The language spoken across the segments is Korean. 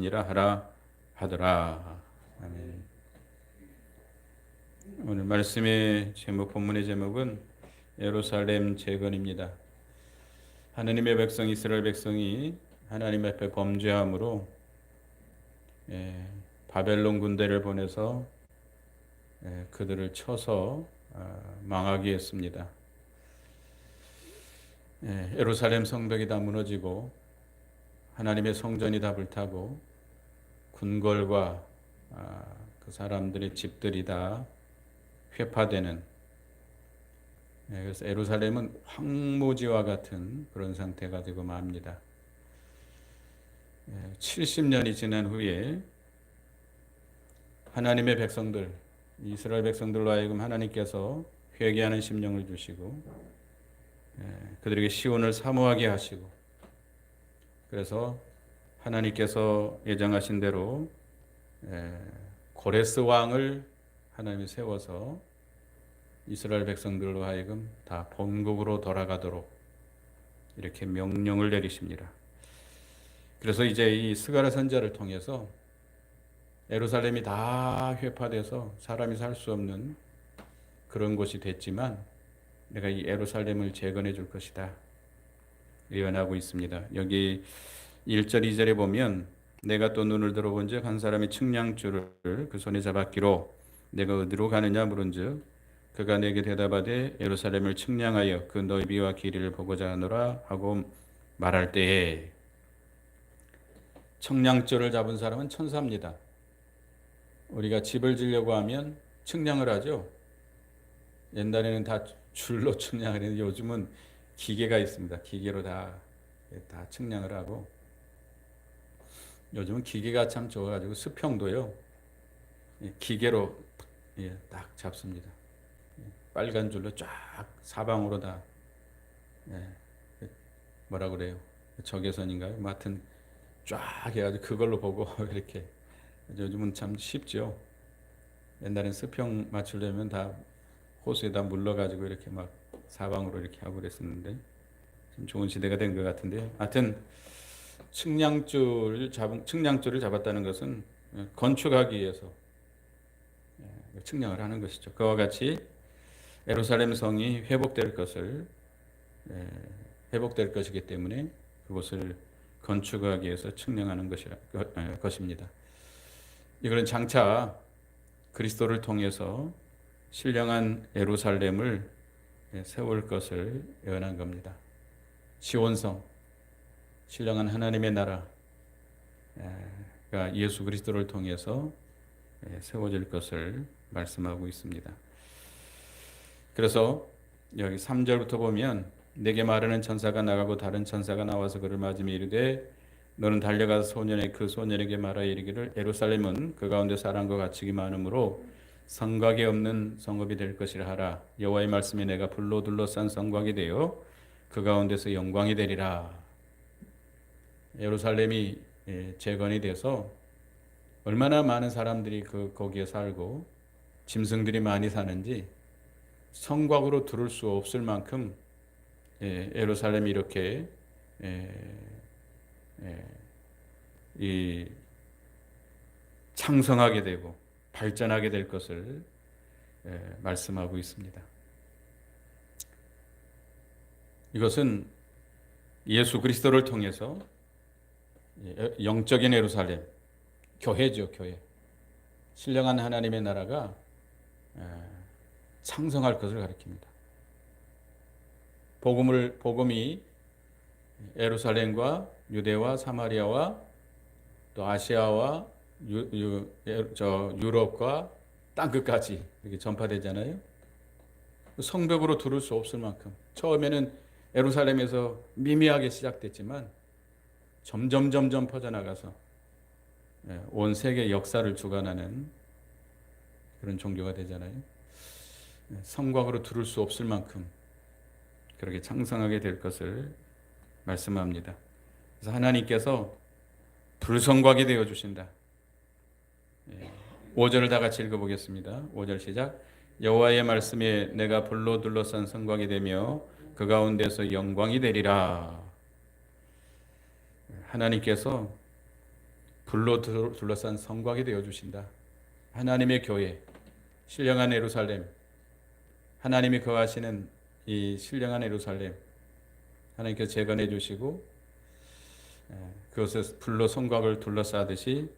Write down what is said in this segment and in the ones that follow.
이라 하라 하더라. 아멘. 오늘 말씀의 제목, 본문의 제목은 예루살렘 재건입니다. 하나님의 백성 이스라엘 백성이 하나님 앞에 범죄함으로 바벨론 군대를 보내서 그들을 쳐서 망하게 했습니다. 예루살렘 성벽이 다 무너지고 하나님의 성전이 다 불타고 궁궐과 그 사람들의 집들이 다 회파되는, 그래서 예루살렘은 황무지와 같은 그런 상태가 되고 맙니다. 70년이 지난 후에 하나님의 백성들, 이스라엘 백성들로 하여금 하나님께서 회개하는 심령을 주시고 그들에게 시온을 사모하게 하시고, 그래서 하나님께서 예정하신 대로 고레스 왕을 하나님이 세워서 이스라엘 백성들로 하여금 다 본국으로 돌아가도록 이렇게 명령을 내리십니다. 그래서 이제 이 스가랴 선지자를 통해서 예루살렘이 다 회파돼서 사람이 살 수 없는 그런 곳이 됐지만 내가 이 예루살렘을 재건해 줄 것이다 예언하고 있습니다. 여기 1절 2절에 보면 내가 또 눈을 들어본즉 한 사람이 측량줄을 그 손에 잡았기로 내가 어디로 가느냐 물은즉 그가 내게 대답하되 예루살렘을 측량하여 그 넓이와 길이를 보고자 하노라 하고 말할 때에, 측량줄을 잡은 사람은 천사입니다. 우리가 집을 지려고 하면 측량을 하죠. 옛날에는 다 줄로 측량을 했는데 요즘은 기계가 있습니다. 기계로 다 측량을 하고, 요즘은 기계가 참 좋아가지고 수평도요 기계로 딱 잡습니다. 빨간 줄로 쫙 사방으로 다 뭐라 그래요? 적외선인가요? 뭐 하여튼 쫙 해가지고 그걸로 보고 이렇게. 요즘은 참 쉽죠. 옛날엔 수평 맞추려면 다 호수에다 물러가지고 이렇게 막 사방으로 이렇게 하고 그랬었는데 좀 좋은 시대가 된 것 같은데, 하여튼 측량줄을 잡았다는 것은 건축하기 위해서 측량을 하는 것이죠. 그와 같이 예루살렘 성이 회복될 것이기 때문에 그것을 건축하기 위해서 측량하는 것입니다. 이거는 장차 그리스도를 통해서 신령한 예루살렘을 세울 것을 예언한 겁니다. 시온성, 신령한 하나님의 나라가 예수 그리스도를 통해서 세워질 것을 말씀하고 있습니다. 그래서 여기 3절부터 보면 내게 말하는 천사가 나가고 다른 천사가 나와서 그를 맞으며 이르되 너는 달려가서 그 소년에게 말하여 이르기를 예루살렘은 그 가운데 사랑과 가축이 많으므로 성곽이 없는 성읍이 될 것이라 하라. 여호와의 말씀에 내가 불로 둘러싼 성곽이 되어 그 가운데서 영광이 되리라. 예루살렘이 재건이 돼서 얼마나 많은 사람들이 거기에 살고 짐승들이 많이 사는지 성곽으로 두를 수 없을 만큼 예루살렘이 이렇게 이 창성하게 되고 발전하게 될 것을 말씀하고 있습니다. 이것은 예수 그리스도를 통해서 영적인 예루살렘, 교회죠, 교회. 신령한 하나님의 나라가 창성할 것을 가리킵니다. 복음이 예루살렘과 유대와 사마리아와 또 아시아와 유럽과 땅끝까지 이렇게 전파되잖아요. 성벽으로 두를 수 없을 만큼 처음에는 예루살렘에서 미미하게 시작됐지만 점점 퍼져나가서 온 세계 역사를 주관하는 그런 종교가 되잖아요. 성곽으로 두를 수 없을 만큼 그렇게 창성하게 될 것을 말씀합니다. 그래서 하나님께서 불성곽이 되어 주신다. 5절을 다 같이 읽어보겠습니다. 5절 시작. 여호와의 말씀에 내가 불로 둘러싼 성곽이 되며 그 가운데서 영광이 되리라. 하나님께서 불로 둘러싼 성곽이 되어 주신다. 하나님의 교회, 신령한 예루살렘, 하나님이 거하시는 이 신령한 예루살렘, 하나님께서 재건해 주시고 그것에 불로 성곽을 둘러싸듯이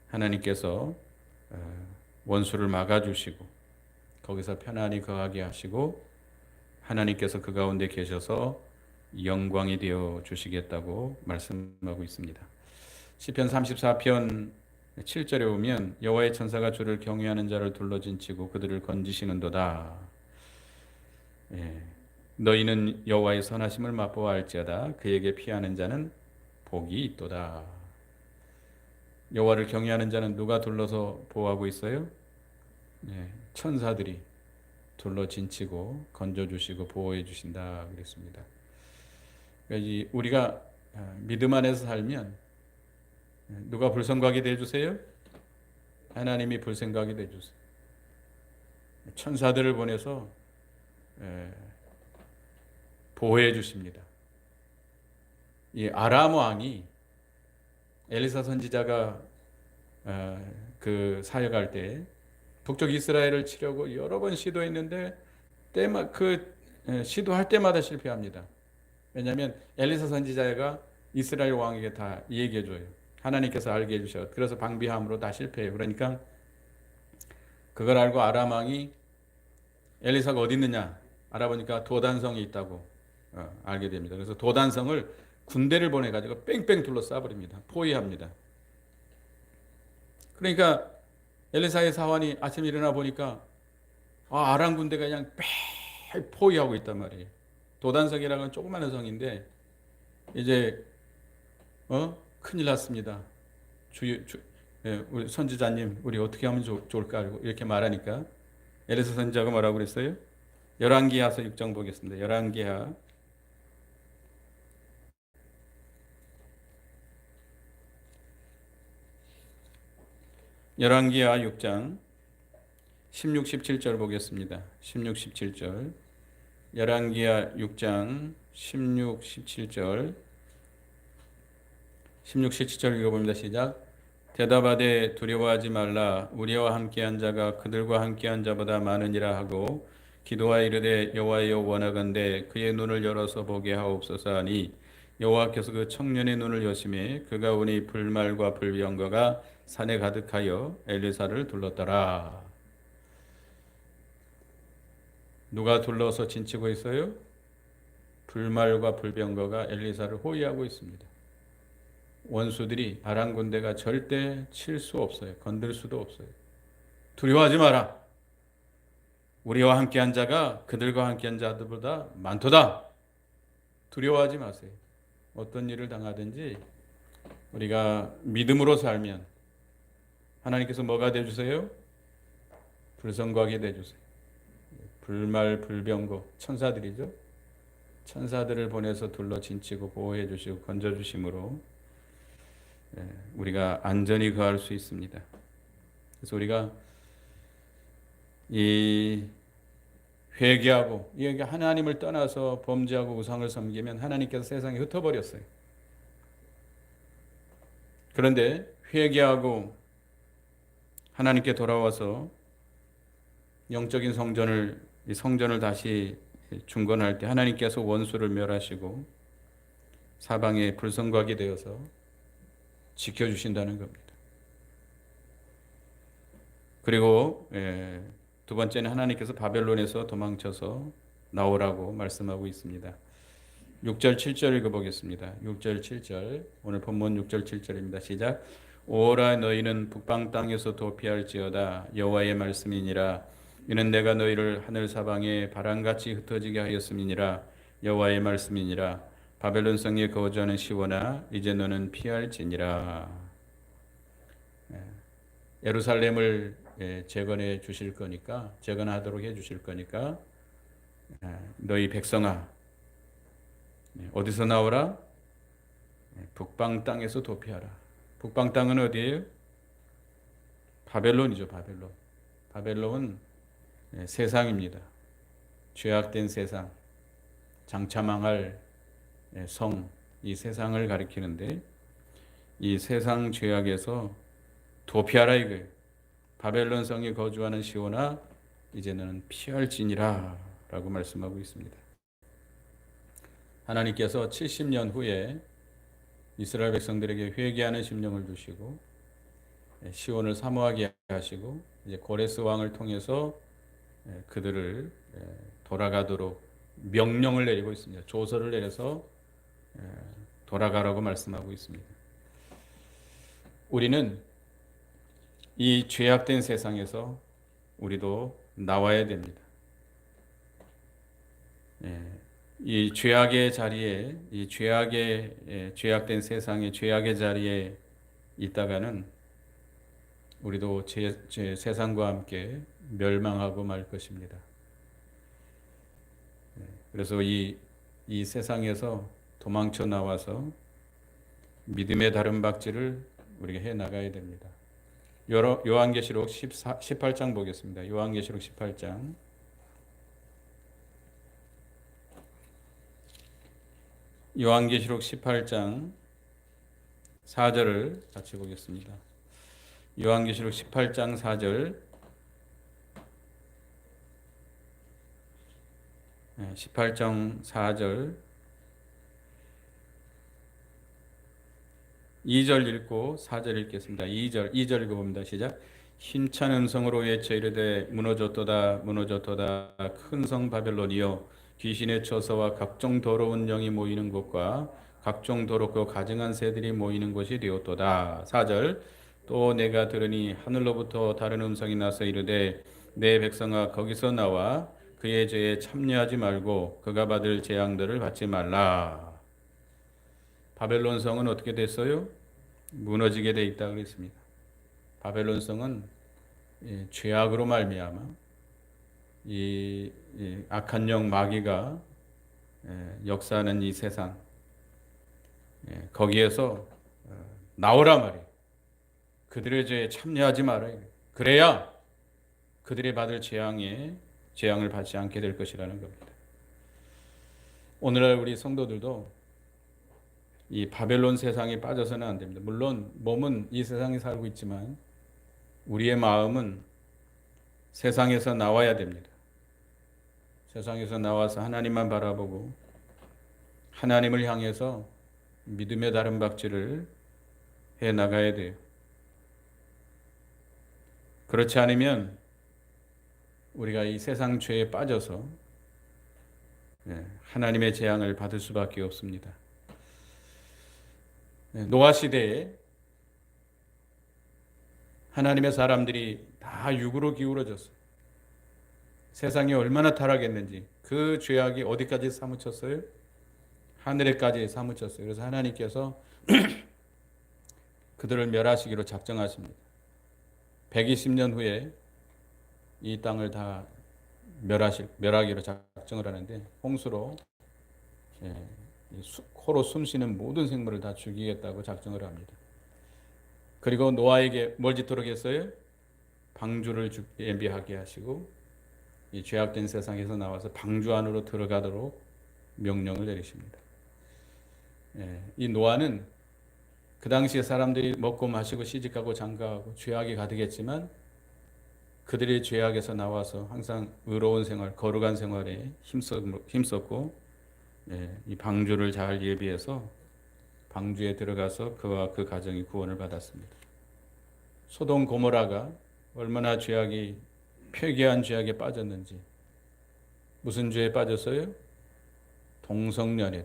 하나님께서 원수를 막아주시고 거기서 편안히 거하게 하시고 하나님께서 그 가운데 계셔서 영광이 되어 주시겠다고 말씀하고 있습니다. 시편 34편 7절에 보면 여호와의 천사가 주를 경외하는 자를 둘러진치고 그들을 건지시는도다. 너희는 여호와의 선하심을 맛보아할지어다. 그에게 피하는 자는 복이 있도다. 여호와를 경외하는 자는 누가 둘러서 보호하고 있어요? 천사들이 둘러진치고 건져주시고 보호해 주신다 그랬습니다. 그러니까 우리가 믿음 안에서 살면 누가 불성각이 되어주세요? 하나님이 불성각이 되어주세요. 천사들을 보내서 보호해 주십니다. 이 아람 왕이 엘리사 선지자가 그 사역할 때 북쪽 이스라엘을 치려고 여러 번 시도했는데 시도할 때마다 실패합니다. 왜냐하면 엘리사 선지자가 이스라엘 왕에게 다 얘기해 줘요. 하나님께서 알게 해주셔. 그래서 방비함으로 다 실패해요. 그러니까 그걸 알고 아람 왕이 엘리사가 어디 있느냐 알아보니까 도단성에 있다고 알게 됩니다. 그래서 도단성을 군대를 보내가지고 뺑뺑 둘러싸버립니다. 포위합니다. 그러니까 엘리사의 사환이 아침에 일어나 보니까 아람 군대가 그냥 빽 포위하고 있단 말이에요. 도단성이라는 건 조그마한 성인데 이제 큰일 났습니다. 우리 선지자님 우리 어떻게 하면 좋을까 이렇게 말하니까 엘리사 선지자가 뭐라고 그랬어요? 열왕기하서 6장 보겠습니다. 열왕기하 6장 16, 17절 보겠습니다. 16, 17절. 열왕기하 6장 16, 17절. 16, 17절 읽어봅니다. 시작. 대답하되 두려워하지 말라. 우리와 함께한 자가 그들과 함께한 자보다 많으니라 하고 기도하여 이르되 여호와여 원하건대 그의 눈을 열어서 보게 하옵소서 하니 여호와께서 그 청년의 눈을 여심해 그가 오니 불말과 불병거가 산에 가득하여 엘리사를 둘렀더라. 누가 둘러서 진치고 있어요? 불말과 불병거가 엘리사를 호위하고 있습니다. 원수들이 아람 군대가 절대 칠 수 없어요. 건들 수도 없어요. 두려워하지 마라. 우리와 함께한 자가 그들과 함께한 자들보다 많도다. 두려워하지 마세요. 어떤 일을 당하든지 우리가 믿음으로 살면 하나님께서 뭐가 되주세요? 불성곽이 되주세요. 불말 불병거 천사들이죠. 천사들을 보내서 둘러 진치고 보호해 주시고 건져 주심으로 우리가 안전히 거할 수 있습니다. 그래서 우리가 이 회개하고 이게 하나님을 떠나서 범죄하고 우상을 섬기면 하나님께서 세상에 흩어버렸어요. 그런데 회개하고 하나님께 돌아와서 영적인 성전을 다시 중건할 때 하나님께서 원수를 멸하시고 사방에 불성곽이 되어서 지켜주신다는 겁니다. 그리고 두 번째는 하나님께서 바벨론에서 도망쳐서 나오라고 말씀하고 있습니다. 6절 7절 읽어보겠습니다. 6절 7절 오늘 본문 6절 7절입니다. 시작. 오라 너희는 북방 땅에서 도피할지어다 여호와의 말씀이니라. 이는 내가 너희를 하늘 사방에 바람같이 흩어지게 하였음이니라. 여호와의 말씀이니라. 바벨론 성에 거주하는 시온아 이제 너는 피할지니라. 예루살렘을 재건해 주실 거니까 재건하도록 해 주실 거니까 너희 백성아 어디서 나오라? 북방 땅에서 도피하라. 북방 땅은 어디예요? 바벨론이죠. 바벨론은 세상입니다. 죄악된 세상, 장차 망할 성, 이 세상을 가리키는데 이 세상 죄악에서 도피하라 이거예요. 바벨론 성에 거주하는 시온아, 이제 너는 피할지니라 라고 말씀하고 있습니다. 하나님께서 70년 후에 이스라엘 백성들에게 회개하는 심령을 주시고 시온을 사모하게 하시고 이제 고레스 왕을 통해서 그들을 돌아가도록 명령을 내리고 있습니다. 조서를 내려서 돌아가라고 말씀하고 있습니다. 우리는 이 죄악된 세상에서 우리도 나와야 됩니다. 이 죄악의 자리에, 이 죄악된 세상의 죄악의 자리에 있다가는 우리도 세상과 함께 멸망하고 말 것입니다. 그래서 이 세상에서 도망쳐 나와서 믿음의 다름박질을 우리가 해 나가야 됩니다. 요한계시록 18장 보겠습니다. 요한계시록 18장. 요한계시록 18장 4절을 같이 보겠습니다. 요한계시록 18장 4절. 18장 4절 2절 읽고 4절 읽겠습니다. 2절 읽어봅니다. 시작. 힘찬 음성으로 외쳐 이르되 무너졌도다 무너졌도다 큰 성 바벨론이여 귀신의 처소와 각종 더러운 영이 모이는 곳과 각종 더럽고 가증한 새들이 모이는 곳이 되었도다. 4절 또 내가 들으니 하늘로부터 다른 음성이 나서 이르되 내 백성아 거기서 나와 그의 죄에 참여하지 말고 그가 받을 재앙들을 받지 말라. 바벨론 성은 어떻게 됐어요? 무너지게 돼 있다 그랬습니다. 바벨론 성은 죄악으로 말미암아 이 악한 영 마귀가 역사하는 이 세상 거기에서 나오라 말이에요. 그들의 죄에 참여하지 말아요. 그래야 그들이 받을 재앙을 받지 않게 될 것이라는 겁니다. 오늘날 우리 성도들도 이 바벨론 세상에 빠져서는 안 됩니다. 물론 몸은 이 세상에 살고 있지만 우리의 마음은 세상에서 나와야 됩니다. 세상에서 나와서 하나님만 바라보고 하나님을 향해서 믿음의 다름박질을 해 나가야 돼요. 그렇지 않으면 우리가 이 세상 죄에 빠져서 하나님의 재앙을 받을 수밖에 없습니다. 노아 시대에 하나님의 사람들이 다 육으로 기울어졌어요. 세상이 얼마나 타락했는지 그 죄악이 어디까지 사무쳤어요? 하늘에까지 사무쳤어요. 그래서 하나님께서 그들을 멸하시기로 작정하십니다. 120년 후에 이 땅을 다 멸하기로 작정을 하는데 홍수로 코로 숨쉬는 모든 생물을 다 죽이겠다고 작정을 합니다. 그리고 노아에게 뭘 짓도록 했어요? 방주를 예비하게 하시고 이 죄악된 세상에서 나와서 방주 안으로 들어가도록 명령을 내리십니다. 이 노아는 그 당시에 사람들이 먹고 마시고 시집가고 장가가고 죄악이 가득했지만 그들의 죄악에서 나와서 항상 의로운 생활, 거룩한 생활에 힘썼고 이 방주를 잘 예비해서 방주에 들어가서 그와 그 가정이 구원을 받았습니다. 소돔 고모라가 얼마나 폐괴한 죄악에 빠졌는지. 무슨 죄에 빠졌어요? 동성연애.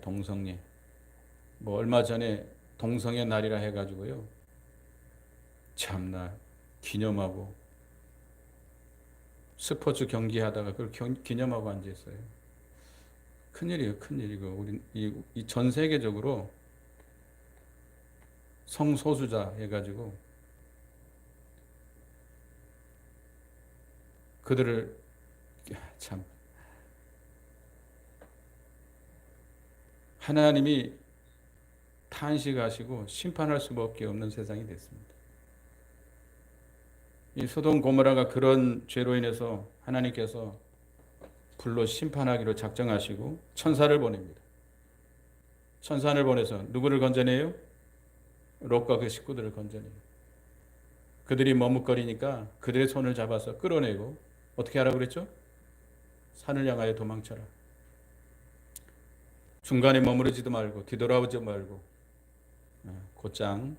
얼마 전에 동성의 날이라 해가지고요. 참나 기념하고 스포츠 경기하다가 그걸 기념하고 앉아있어요. 큰일이에요, 큰일이고. 우리 전 세계적으로 성소수자 해가지고 그들을 참 하나님이 탄식하시고 심판할 수밖에 없는 세상이 됐습니다. 이 소돔 고모라가 그런 죄로 인해서 하나님께서 불로 심판하기로 작정하시고 천사를 보냅니다. 천사를 보내서 누구를 건져내요? 롯과 그 식구들을 건져내요. 그들이 머뭇거리니까 그들의 손을 잡아서 끌어내고 어떻게 하라고 그랬죠? 산을 향하여 도망쳐라. 중간에 머무르지도 말고 뒤돌아오지 말고 곧장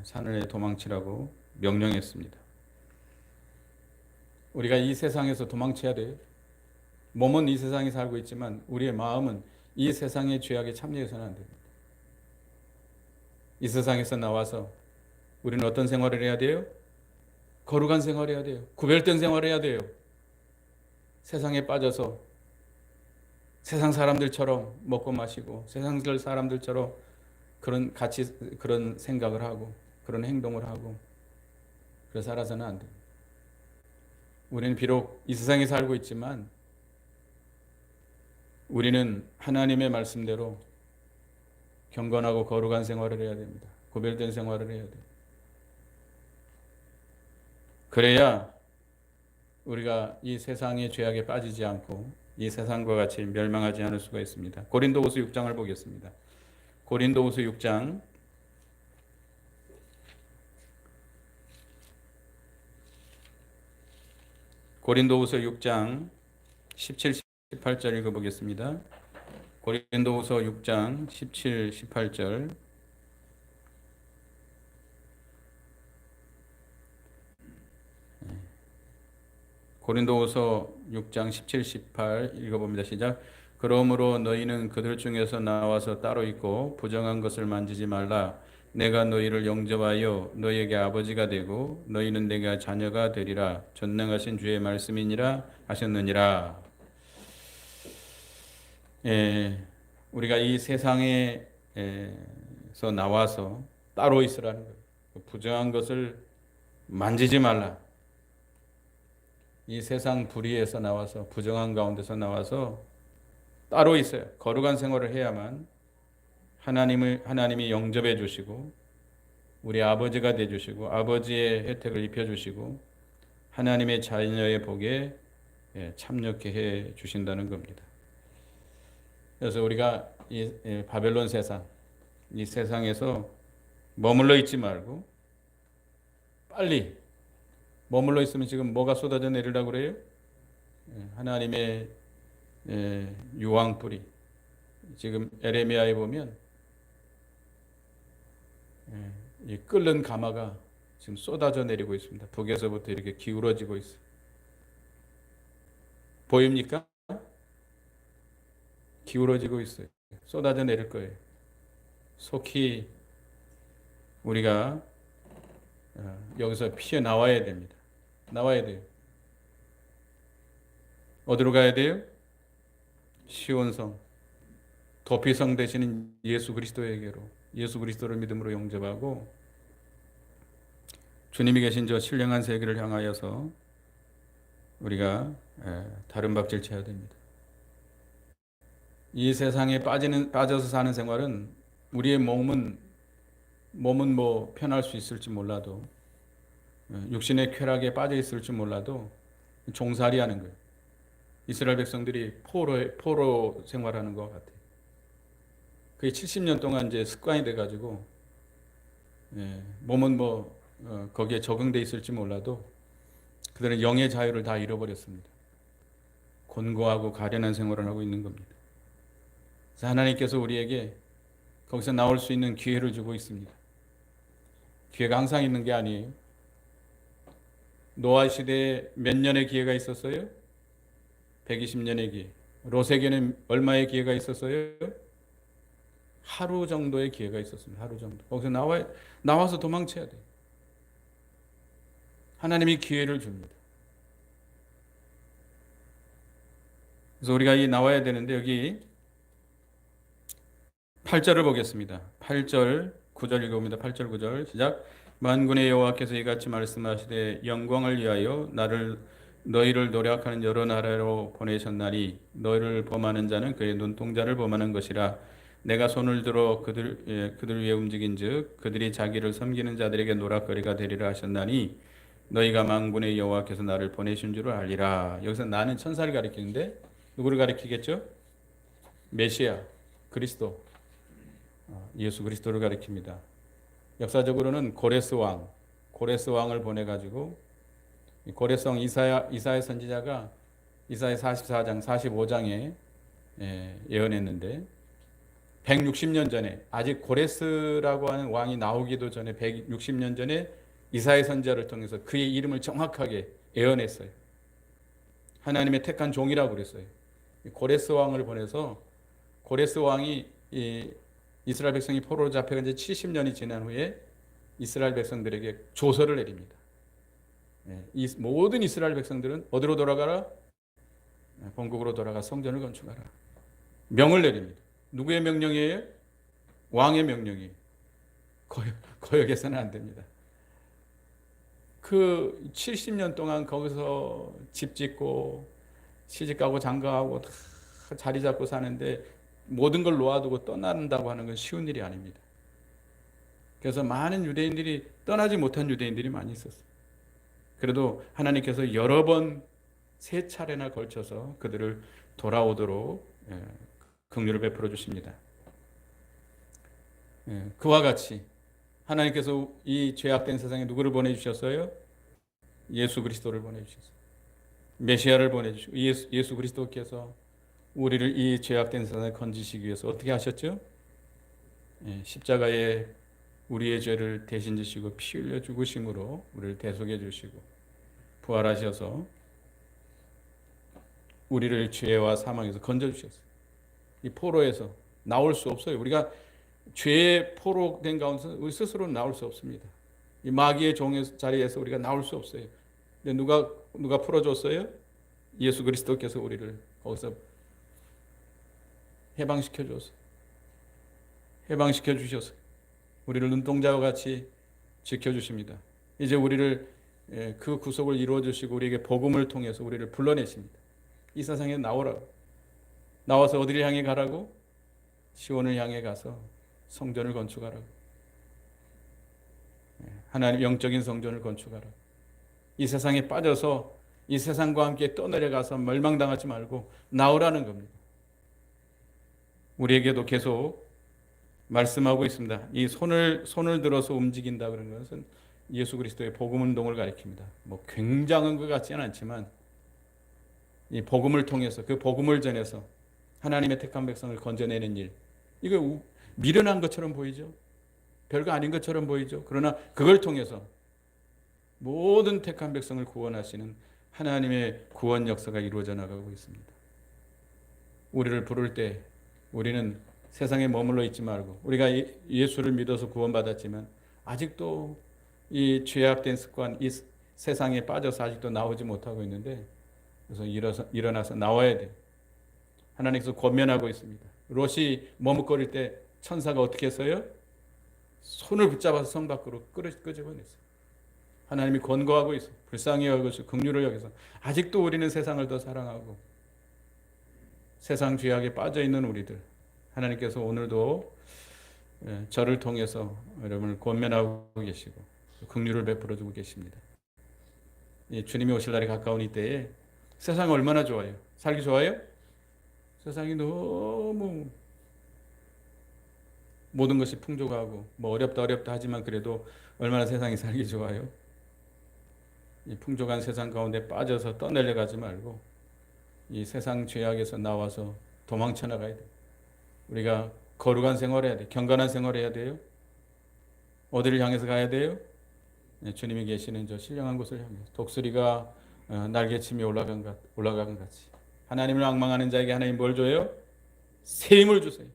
산을 도망치라고 명령했습니다. 우리가 이 세상에서 도망쳐야 돼요. 몸은 이 세상에 살고 있지만 우리의 마음은 이 세상의 죄악에 참여해서는 안 됩니다. 이 세상에서 나와서 우리는 어떤 생활을 해야 돼요? 거룩한 생활을 해야 돼요. 구별된 생활을 해야 돼요. 세상에 빠져서 세상 사람들처럼 먹고 마시고 세상 사람들처럼 그런 생각을 하고 그런 행동을 하고 그래서 살아서는 안 돼요. 우리는 비록 이 세상에 살고 있지만 우리는 하나님의 말씀대로 경건하고 거룩한 생활을 해야 됩니다. 구별된 생활을 해야 돼요. 그래야 우리가 이 세상의 죄악에 빠지지 않고 이 세상과 같이 멸망하지 않을 수가 있습니다. 고린도후서 6장을 보겠습니다. 고린도후서 6장 17, 18절 읽어보겠습니다. 고린도후서 6장 17, 18절 고린도후서 6장 17, 18 읽어봅니다. 시작. 그러므로 너희는 그들 중에서 나와서 따로 있고 부정한 것을 만지지 말라. 내가 너희를 영접하여 너희에게 아버지가 되고 너희는 내가 자녀가 되리라. 전능하신 주의 말씀이니라 하셨느니라. 우리가 이 세상에서 나와서 따로 있으라는 거예요. 부정한 것을 만지지 말라. 이 세상 불의에서 나와서 부정한 가운데서 나와서 따로 있어요. 거룩한 생활을 해야만 하나님이 영접해 주시고 우리 아버지가 돼 주시고 아버지의 혜택을 입혀 주시고 하나님의 자녀의 복에 참여케 해 주신다는 겁니다. 그래서 우리가 이 바벨론 세상, 이 세상에서 머물러 있지 말고 빨리 머물러 있으면 지금 뭐가 쏟아져 내리려고 그래요? 하나님의 유황불이. 지금 에레미야에 보면 이 끓는 가마가 지금 쏟아져 내리고 있습니다. 북에서부터 이렇게 기울어지고 있어요. 보입니까? 기울어지고 있어요. 쏟아져 내릴 거예요. 속히 우리가 여기서 피해 나와야 됩니다. 나와야 돼요. 어디로 가야 돼요? 시온성, 도피성 되시는 예수 그리스도에게로, 예수 그리스도를 믿음으로 영접하고 주님이 계신 저 신령한 세계를 향하여서 우리가 다른 박질 쳐야 됩니다. 이 세상에 빠져서 사는 생활은 우리의 몸은 뭐 편할 수 있을지 몰라도 육신의 쾌락에 빠져 있을지 몰라도 종살이 하는 거예요. 이스라엘 백성들이 포로 생활하는 것 같아요. 그게 70년 동안 이제 습관이 돼가지고 몸은 거기에 적응돼 있을지 몰라도 그들은 영의 자유를 다 잃어버렸습니다. 곤고하고 가련한 생활을 하고 있는 겁니다. 그래서 하나님께서 우리에게 거기서 나올 수 있는 기회를 주고 있습니다. 기회가 항상 있는 게 아니에요. 노아 시대에 몇 년의 기회가 있었어요? 120년의 기회. 롯에게는 얼마의 기회가 있었어요? 하루 정도의 기회가 있었습니다. 하루 정도. 거기서 나와서 도망쳐야 돼요. 하나님이 기회를 줍니다. 그래서 우리가 나와야 되는데 여기 8절을 보겠습니다. 8절 9절 읽어봅니다. 8절 9절 시작. 만군의 여호와께서 이같이 말씀하시되 영광을 위하여 너희를 노력하는 여러 나라로 보내셨나니 너희를 범하는 자는 그의 눈동자를 범하는 것이라. 내가 손을 들어 그들 위에 움직인즉 그들이 자기를 섬기는 자들에게 노락거리가 되리라 하셨나니 너희가 만군의 여호와께서 나를 보내신 줄을 알리라. 여기서 나는 천사를 가리키는데 누구를 가리키겠죠? 메시아, 그리스도, 예수 그리스도를 가리킵니다. 역사적으로는 고레스 왕을 보내 가지고 고레스 왕 이사야 선지자가 이사야 44장, 45장에 예언했는데 160년 전에, 아직 고레스라고 하는 왕이 나오기도 전에 160년 전에 이사야 선지자를 통해서 그의 이름을 정확하게 예언했어요. 하나님의 택한 종이라고 그랬어요. 고레스 왕을 보내서 고레스 왕이 이스라엘 백성이 포로로 잡혀간 지 70년이 지난 후에 이스라엘 백성들에게 조서를 내립니다. 이 모든 이스라엘 백성들은 어디로 돌아가라? 본국으로 돌아가 성전을 건축하라. 명을 내립니다. 누구의 명령이에요? 왕의 명령이에요. 거역해서는 안 됩니다. 그 70년 동안 거기서 집 짓고 시집가고 장가하고 다 자리 잡고 사는데 모든 걸 놓아두고 떠난다고 하는 건 쉬운 일이 아닙니다. 그래서 많은 유대인들이, 떠나지 못한 유대인들이 많이 있었어요. 그래도 하나님께서 여러 번, 3차례나 걸쳐서 그들을 돌아오도록 긍휼을 베풀어 주십니다. 그와 같이 하나님께서 이 죄악된 세상에 누구를 보내주셨어요? 예수 그리스도를 보내주셨어요. 메시아를 보내주시고 예수 그리스도께서 우리를 이 죄악된 세상에 건지시기 위해서 어떻게 하셨죠? 십자가에 우리의 죄를 대신 지시고 피 흘려 죽으심으로 우리를 대속해 주시고 부활하셔서 우리를 죄와 사망에서 건져주셨어요. 이 포로에서 나올 수 없어요. 우리가 죄의 포로된 가운데서 우리 스스로는 나올 수 없습니다. 이 마귀의 종의 자리에서 우리가 나올 수 없어요. 근데 누가 풀어줬어요? 예수 그리스도께서 우리를 거기서 해방시켜 줬어요. 해방시켜 주셔서 우리를 눈동자와 같이 지켜주십니다. 이제 우리를 그 구속을 이루어 주시고 우리에게 복음을 통해서 우리를 불러내십니다. 이 세상에 나오라고. 나와서 어디를 향해 가라고? 시온을 향해 가서 성전을 건축하라고. 하나님 영적인 성전을 건축하라고. 이 세상에 빠져서 이 세상과 함께 떠내려가서 멸망당하지 말고 나오라는 겁니다. 우리에게도 계속 말씀하고 있습니다. 이 손을 들어서 움직인다 그런 것은 예수 그리스도의 복음 운동을 가리킵니다. 뭐 굉장한 것 같지는 않지만 이 복음을 통해서, 그 복음을 전해서 하나님의 택한 백성을 건져내는 일, 이거 미련한 것처럼 보이죠? 별거 아닌 것처럼 보이죠? 그러나 그걸 통해서 모든 택한 백성을 구원하시는 하나님의 구원 역사가 이루어져 나가고 있습니다. 우리를 부를 때 우리는 세상에 머물러 있지 말고, 우리가 예수를 믿어서 구원받았지만 아직도 이 죄악된 습관, 이 세상에 빠져서 아직도 나오지 못하고 있는데, 그래서 일어나서 나와야 돼요. 하나님께서 권면하고 있습니다. 롯이 머뭇거릴 때 천사가 어떻게 했어요? 손을 붙잡아서 성 밖으로 끄집어냈어요. 하나님이 권고하고 있어요. 불쌍히 여기서 긍휼을 여기서 아직도 우리는 세상을 더 사랑하고 세상 죄악에 빠져 있는 우리들, 하나님께서 오늘도 저를 통해서 여러분을 권면하고 계시고 긍휼을 베풀어 주고 계십니다. 주님이 오실 날이 가까운 이때에 세상이 얼마나 좋아요? 살기 좋아요? 세상이 너무 모든 것이 풍족하고 뭐 어렵다 하지만 그래도 얼마나 세상이 살기 좋아요? 이 풍족한 세상 가운데 빠져서 떠내려가지 말고 이 세상 죄악에서 나와서 도망쳐 나가야 돼요. 우리가 거룩한 생활해야 돼요. 경건한 생활해야 돼요. 어디를 향해서 가야 돼요? 주님이 계시는 저 신령한 곳을 향해서, 독수리가 날개치며 올라간 같이 하나님을 앙망하는 자에게 하나님 뭘 줘요? 새 힘을 주세요.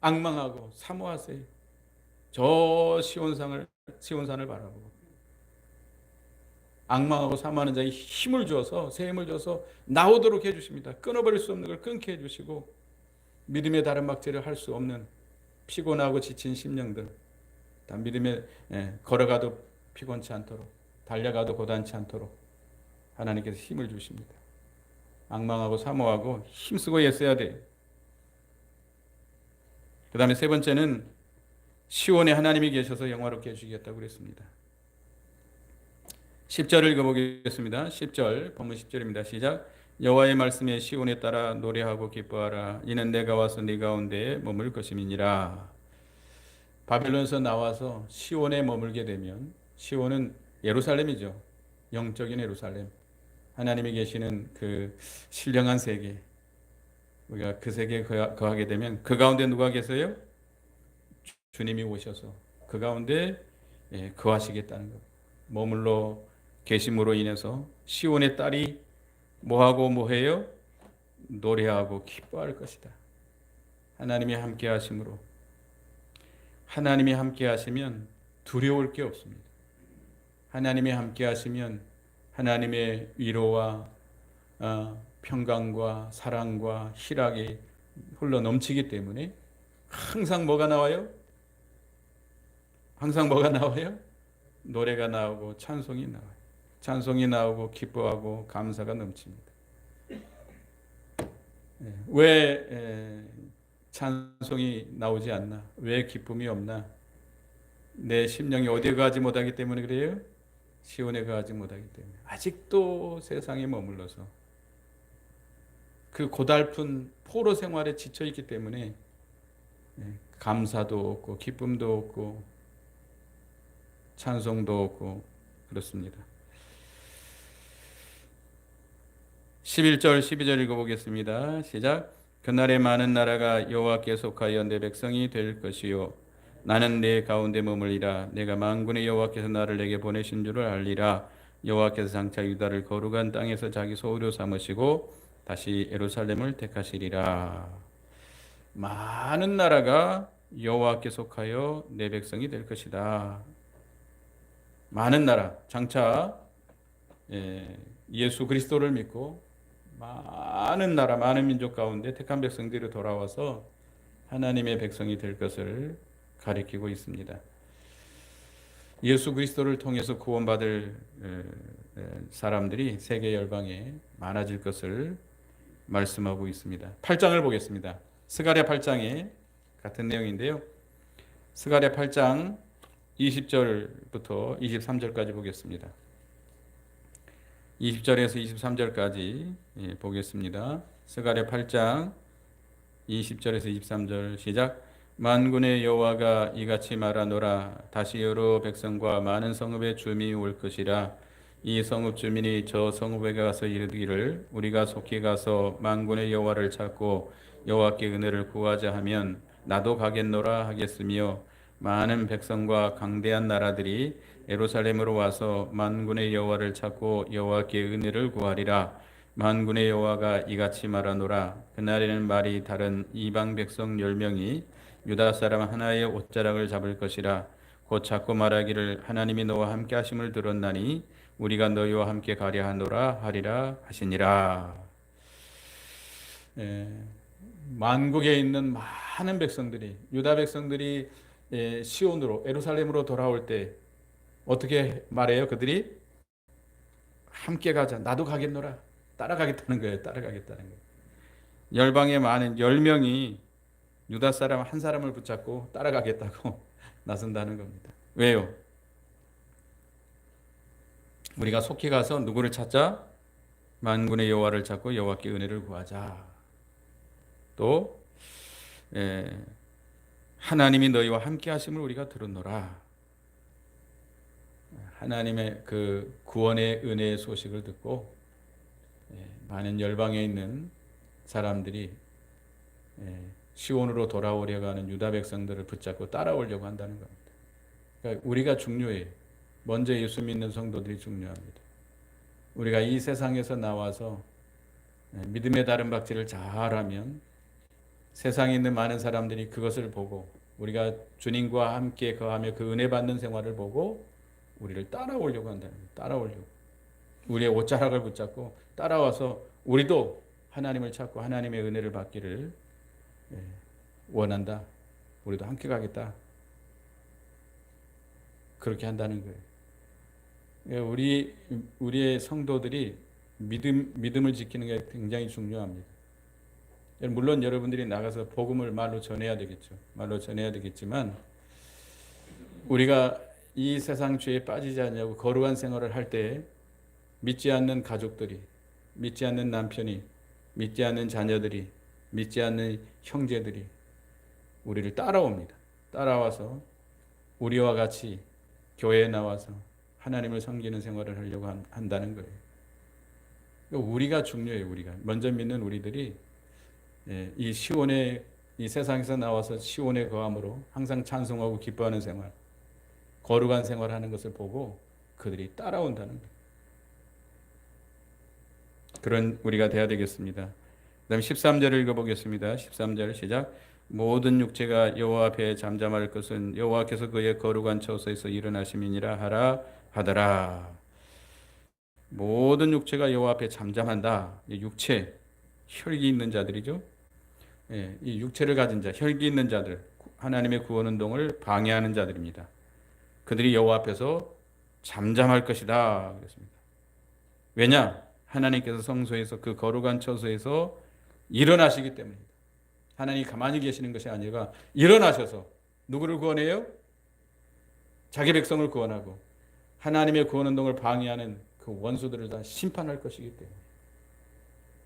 앙망하고 사모하세요. 저 시온산을 바라보고 앙망하고 사모하는 자에게 힘을 주어서, 새 힘을 주어서 나오도록 해주십니다. 끊어버릴 수 없는 걸 끊게 해주시고 믿음의 다른 막지를 할 수 없는 피곤하고 지친 심령들, 다 믿음에 걸어가도 피곤치 않도록, 달려가도 고단치 않도록 하나님께서 힘을 주십니다. 앙망하고 사모하고 힘쓰고 애써야 돼요. 그 다음에 세 번째는 시온에 하나님이 계셔서 영화롭게 해주시겠다고 그랬습니다. 10절을 읽어보겠습니다. 10절, 본문 10절입니다. 시작. 여호와의 말씀에 시온에 따라 노래하고 기뻐하라. 이는 내가 와서 네 가운데에 머물 것임이니라. 바벨론에서 나와서 시온에 머물게 되면, 시온은 예루살렘이죠. 영적인 예루살렘. 하나님이 계시는 그 신령한 세계. 우리가 그 세계에 거하게 되면 그 가운데 누가 계세요? 주님이 오셔서 그 가운데 거하시겠다는 것. 머물러 계심으로 인해서 시온의 딸이 뭐하고 뭐해요? 노래하고 기뻐할 것이다. 하나님이 함께 하심으로. 하나님이 함께 하시면 두려울 게 없습니다. 하나님이 함께 하시면 하나님의 위로와 평강과 사랑과 희락이 흘러 넘치기 때문에 항상 뭐가 나와요? 항상 뭐가 나와요? 노래가 나오고 찬송이 나와요. 찬송이 나오고 기뻐하고 감사가 넘칩니다. 왜 찬송이 나오지 않나? 왜 기쁨이 없나? 내 심령이 어디에 가지 못하기 때문에 그래요? 시온에 가지 못하기 때문에. 아직도 세상에 머물러서 그 고달픈 포로 생활에 지쳐 있기 때문에 감사도 없고 기쁨도 없고 찬송도 없고 그렇습니다. 11절 12절 읽어보겠습니다. 시작. 그날에 많은 나라가 여호와께 속하여 내 백성이 될 것이요 나는 내 가운데 머물리라. 내가 만군의 여호와께서 나를 내게 보내신 줄을 알리라. 여호와께서 장차 유다를 거룩한 땅에서 자기 소유로 삼으시고 다시 예루살렘을 택하시리라. 많은 나라가 여호와께 속하여 내 백성이 될 것이다. 많은 나라, 장차 예수 그리스도를 믿고 많은 나라, 많은 민족 가운데 택한 백성들이 돌아와서 하나님의 백성이 될 것을 가리키고 있습니다. 예수 그리스도를 통해서 구원받을 사람들이 세계 열방에 많아질 것을 말씀하고 있습니다. 8장을 보겠습니다. 스가랴 8장에 같은 내용인데요. 스가랴 8장 20절부터 23절까지 보겠습니다. 20절에서 23절까지 보겠습니다. 스가랴 8장 20절에서 23절 시작. 만군의 여호와가 이같이 말하노라. 다시 여러 백성과 많은 성읍의 주민이 올 것이라. 이 성읍 주민이 저 성읍에 가서 이르기를 우리가 속히 가서 만군의 여호와를 찾고 여호와께 은혜를 구하자 하면 나도 가겠노라 하겠으며 많은 백성과 강대한 나라들이 예루살렘으로 와서 만군의 여호와를 찾고 여호와께 은혜를 구하리라. 만군의 여호와가 이같이 말하노라. 그날에는 말이 다른 이방 백성 10명이 유다 사람 하나의 옷자락을 잡을 것이라. 곧 찾고 말하기를 하나님이 너와 함께 하심을 들었나니 우리가 너희와 함께 가려 하노라 하리라 하시니라. 만국에 있는 많은 백성들이, 유다 백성들이 시온으로, 예루살렘으로 돌아올 때 어떻게 말해요? 그들이 함께 가자. 나도 가겠노라. 따라가겠다는 거예요. 따라가겠다는 거예요. 열방에 많은 10명이 유다 사람 한 사람을 붙잡고 따라가겠다고 나선다는 겁니다. 왜요? 우리가 속히 가서 누구를 찾자? 만군의 여호와를 찾고 여호와께 은혜를 구하자. 또 하나님이 너희와 함께 하심을 우리가 들었노라. 하나님의 그 구원의 은혜의 소식을 듣고 많은 열방에 있는 사람들이 시온으로 돌아오려고 하는 유다 백성들을 붙잡고 따라오려고 한다는 겁니다. 그러니까 우리가 중요해요. 먼저 예수 믿는 성도들이 중요합니다. 우리가 이 세상에서 나와서 믿음의 다른 박질을 잘하면 세상에 있는 많은 사람들이 그것을 보고 우리가 주님과 함께 거하며 그 은혜 받는 생활을 보고 우리를 따라오려고 한다는 거예요. 따라오려고. 우리의 옷자락을 붙잡고 따라와서 우리도 하나님을 찾고 하나님의 은혜를 받기를 원한다. 우리도 함께 가겠다. 그렇게 한다는 거예요. 우리의 성도들이 믿음을 지키는 게 굉장히 중요합니다. 물론 여러분들이 나가서 복음을 말로 전해야 되겠죠. 말로 전해야 되겠지만 우리가 이 세상 죄에 빠지지 않냐고 거룩한 생활을 할 때 믿지 않는 가족들이, 믿지 않는 남편이, 믿지 않는 자녀들이, 믿지 않는 형제들이 우리를 따라옵니다. 따라와서 우리와 같이 교회에 나와서 하나님을 섬기는 생활을 하려고 한다는 거예요. 그러니까 우리가 중요해요. 우리가 먼저 믿는 우리들이 이 시온의 이 세상에서 나와서 시온의 거함으로 항상 찬송하고 기뻐하는 생활, 거룩한 생활하는 것을 보고 그들이 따라온다는 거예요. 그런 우리가 돼야 되겠습니다. 그다음 13절을 읽어보겠습니다. 13절 시작. 모든 육체가 여호와 앞에 잠잠할 것은 여호와께서 그의 거룩한 처소에서 일어나심이니라 하라 하더라. 모든 육체가 여호와 앞에 잠잠한다. 이 육체, 혈기 있는 자들이죠. 이 육체를 가진 자, 혈기 있는 자들, 하나님의 구원 운동을 방해하는 자들입니다. 그들이 여호와 앞에서 잠잠할 것이다. 그랬습니다. 왜냐? 하나님께서 성소에서 그 거룩한 처소에서 일어나시기 때문입니다. 하나님이 가만히 계시는 것이 아니라 일어나셔서 누구를 구원해요? 자기 백성을 구원하고 하나님의 구원 운동을 방해하는 그 원수들을 다 심판할 것이기 때문에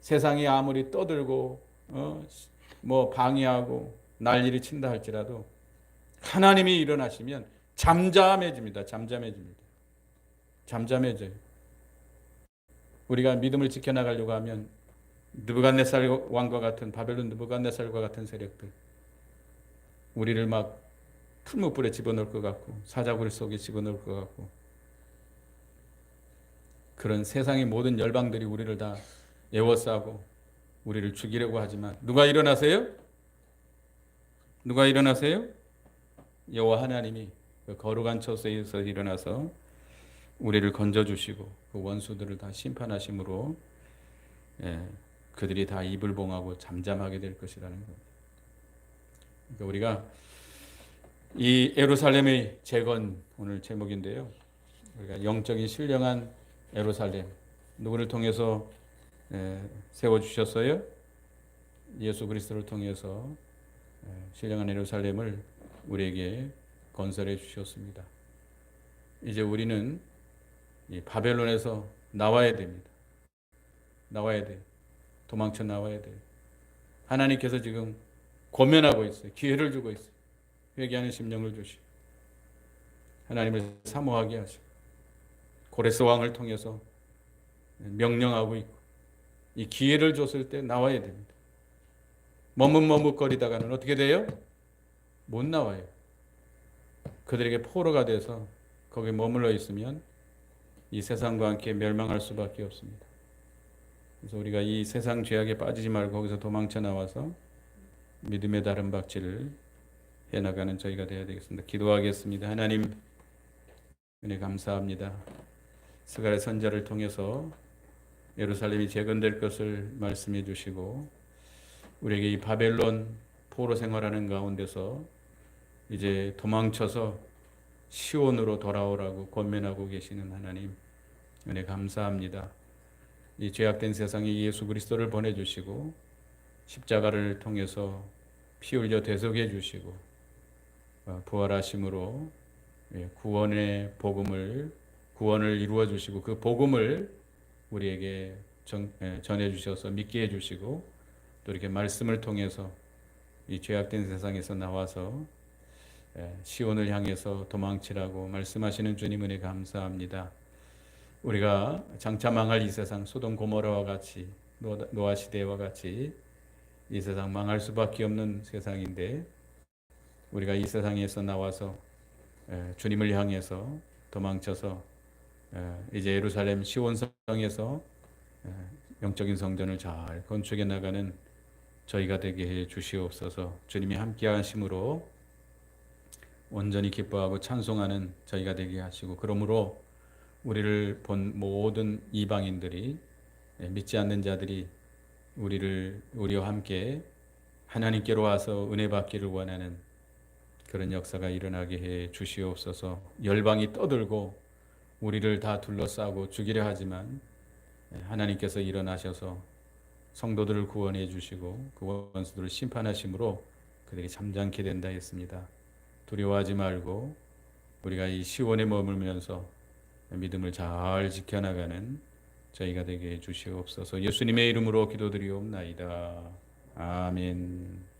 세상이 아무리 떠들고 뭐 방해하고 난리를 친다 할지라도 하나님이 일어나시면 잠잠해집니다. 잠잠해져요. 우리가 믿음을 지켜나가려고 하면 느부갓네살 왕과 같은 바벨론 느부갓네살과 같은 세력들 우리를 막 풀무불에 집어넣을 것 같고 사자굴 속에 집어넣을 것 같고 그런 세상의 모든 열방들이 우리를 다 에워싸고 우리를 죽이려고 하지만 누가 일어나세요? 누가 일어나세요? 여호와 하나님이 그 거룩한 처소에서 일어나서 우리를 건져주시고 그 원수들을 다 심판하심으로 그들이 다 입을 봉하고 잠잠하게 될 것이라는 겁니다. 그러니까 우리가 이 예루살렘의 재건 오늘 제목인데요. 우리가 영적인 신령한 예루살렘 누구를 통해서 세워주셨어요? 예수 그리스도를 통해서 신령한 예루살렘을 우리에게 건설해 주셨습니다. 이제 우리는 이 바벨론에서 나와야 됩니다. 나와야 돼요. 도망쳐 나와야 돼요. 하나님께서 지금 권면하고 있어요. 기회를 주고 있어요. 회개하는 심령을 주시고 하나님을 사모하게 하시고 고레스 왕을 통해서 명령하고 있고 이 기회를 줬을 때 나와야 됩니다. 머뭇머뭇거리다가는 어떻게 돼요? 못 나와요. 그들에게 포로가 돼서 거기 머물러 있으면 이 세상과 함께 멸망할 수밖에 없습니다. 그래서 우리가 이 세상 죄악에 빠지지 말고 거기서 도망쳐 나와서 믿음의 다른 박질을 해나가는 저희가 되어야 되겠습니다. 기도하겠습니다. 하나님 은혜 감사합니다. 스가랴 선지자를 통해서 예루살렘이 재건될 것을 말씀해 주시고 우리에게 이 바벨론 포로 생활하는 가운데서 이제 도망쳐서 시온으로 돌아오라고 권면하고 계시는 하나님 은혜 감사합니다. 이 죄악된 세상에 예수 그리스도를 보내주시고 십자가를 통해서 피 흘려 대속해 주시고 부활하심으로 구원의 구원을 이루어 주시고 그 복음을 우리에게 전해 주셔서 믿게 해 주시고 또 이렇게 말씀을 통해서 이 죄악된 세상에서 나와서 시온을 향해서 도망치라고 말씀하시는 주님 은혜 감사합니다. 우리가 장차 망할 이 세상 소돔 고모라와 같이 노아 시대와 같이 이 세상 망할 수밖에 없는 세상인데 우리가 이 세상에서 나와서 주님을 향해서 도망쳐서 이제 예루살렘 시온성에서 영적인 성전을 잘 건축해 나가는 저희가 되게 해 주시옵소서. 주님이 함께 하심으로 온전히 기뻐하고 찬송하는 저희가 되게 하시고 그러므로 우리를 본 모든 이방인들이 믿지 않는 자들이 우리와 함께 하나님께로 와서 은혜 받기를 원하는 그런 역사가 일어나게 해 주시옵소서. 열방이 떠들고 우리를 다 둘러싸고 죽이려 하지만 하나님께서 일어나셔서 성도들을 구원해 주시고 그 원수들을 심판하심으로 그들이 잠잠게 된다 했습니다. 두려워하지 말고 우리가 이 시온에 머물면서 믿음을 잘 지켜나가는 저희가 되게 해 주시옵소서. 예수님의 이름으로 기도드리옵나이다. 아멘.